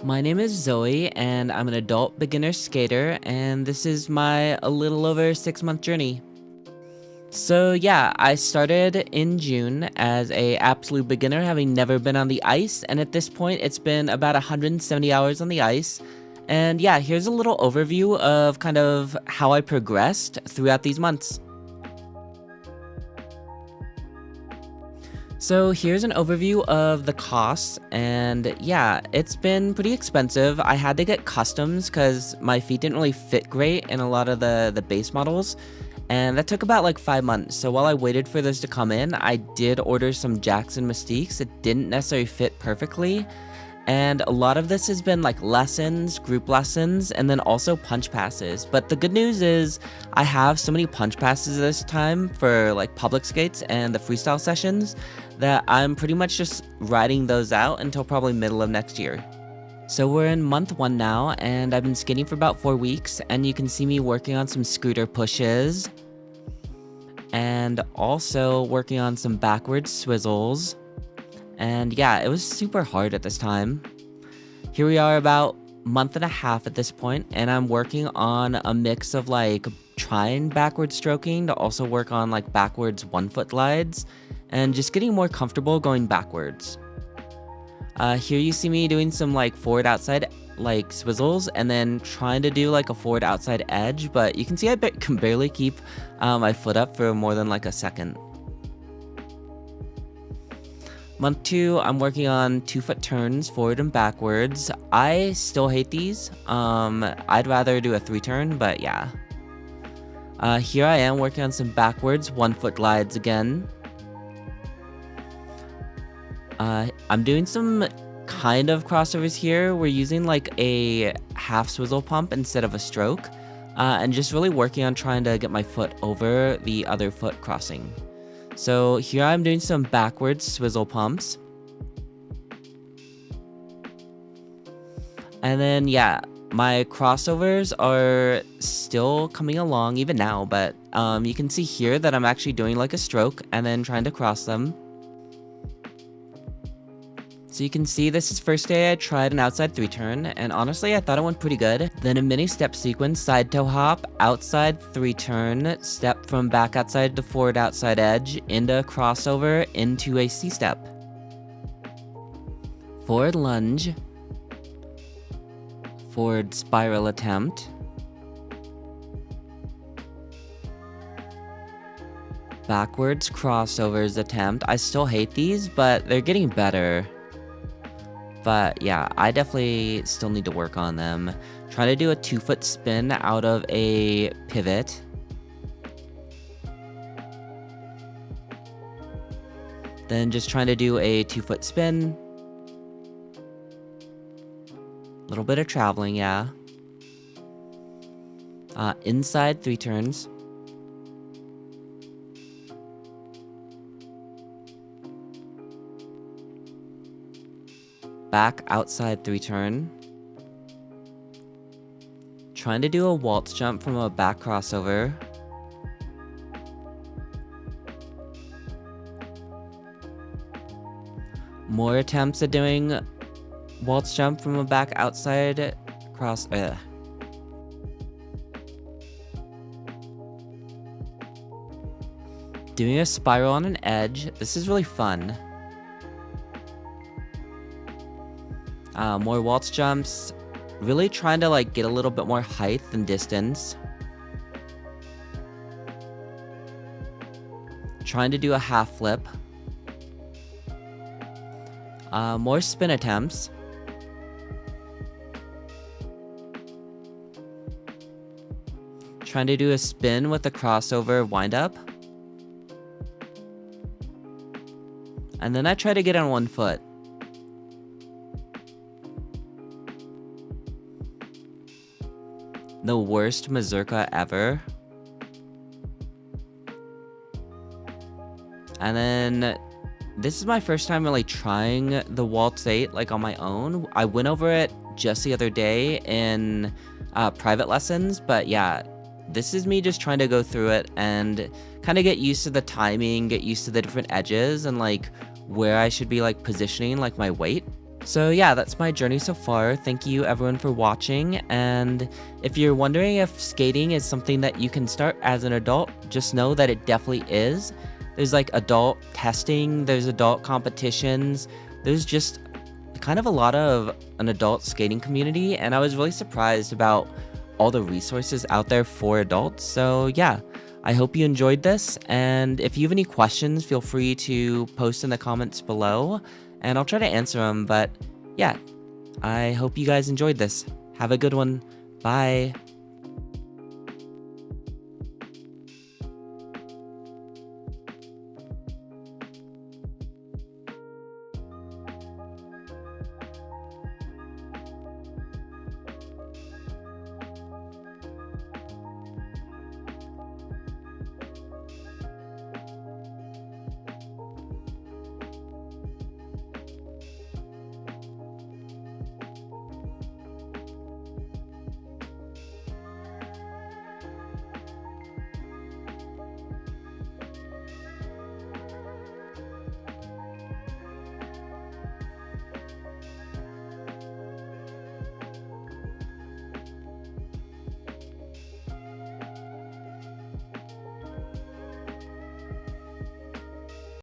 My name is Zoe, and I'm an adult beginner skater, and this is my a little over 6-month journey. So yeah, I started in June as a absolute beginner, having never been on the ice, and at this point it's been about 170 hours on the ice. And yeah, here's a little overview of kind of how I progressed throughout these months. So here's an overview of the costs, and yeah, it's been pretty expensive. I had to get customs because my feet didn't really fit great in a lot of the base models, and that took about like 5 months. So while I waited for this to come in, I did order some Jackson Mystiques. It didn't necessarily fit perfectly, and a lot of this has been like lessons, group lessons, and then also punch passes. But the good news is I have so many punch passes this time for like public skates and the freestyle sessions that I'm pretty much just riding those out until probably middle of next year. So we're in month 1 now, and I've been skating for about 4 weeks, and you can see me working on some scooter pushes and also working on some backwards swizzles. And yeah, it was super hard at this time. Here we are about month and a half at this point, and I'm working on a mix of like trying backward stroking to also work on like backwards 1-foot glides and just getting more comfortable going backwards. Here you see me doing some like forward outside like swizzles and then trying to do like a forward outside edge, but you can see I can barely keep my foot up for more than like a second. Month 2, I'm working on 2-foot turns, forward and backwards. I still hate these. I'd rather do a 3-turn, but yeah. Here I am working on some backwards 1-foot glides again. I'm doing some kind of crossovers here. We're using like a half swizzle pump instead of a stroke, and just really working on trying to get my foot over the other foot crossing. So here I'm doing some backwards swizzle pumps. And then yeah, my crossovers are still coming along even now, but you can see here that I'm actually doing like a stroke and then trying to cross them. So you can see this is first day I tried an outside 3-turn, and honestly I thought it went pretty good. Then a mini step sequence, side toe hop, outside 3-turn, step from back outside to forward outside edge, into a crossover, into a C-step. Forward lunge, forward spiral attempt, backwards crossovers attempt. I still hate these, but they're getting better. But yeah, I definitely still need to work on them. Try to do a 2-foot spin out of a pivot. Then just trying to do a 2-foot spin. A little bit of traveling, yeah. Inside 3 turns. Back outside 3-turn. Trying to do a waltz jump from a back crossover. More attempts at doing waltz jump from a back outside cross. Doing a spiral on an edge. This is really fun. More waltz jumps. Really trying to like get a little bit more height and distance. Trying to do a half flip. More spin attempts. Trying to do a spin with a crossover wind up. And then I try to get on 1 foot. The worst mazurka ever. And then this is my first time really trying the waltz 8 like on my own. I went over it just the other day in private lessons, but yeah, this is me just trying to go through it and kind of get used to the timing, get used to the different edges and like where I should be like positioning like my weight. So yeah, that's my journey so far. Thank you everyone for watching. And if you're wondering if skating is something that you can start as an adult, just know that it definitely is. There's like adult testing, there's adult competitions, there's just kind of a lot of an adult skating community, and I was really surprised about all the resources out there for adults. So yeah, I hope you enjoyed this, and if you have any questions, feel free to post in the comments below, and I'll try to answer them. But yeah, I hope you guys enjoyed this. Have a good one. Bye.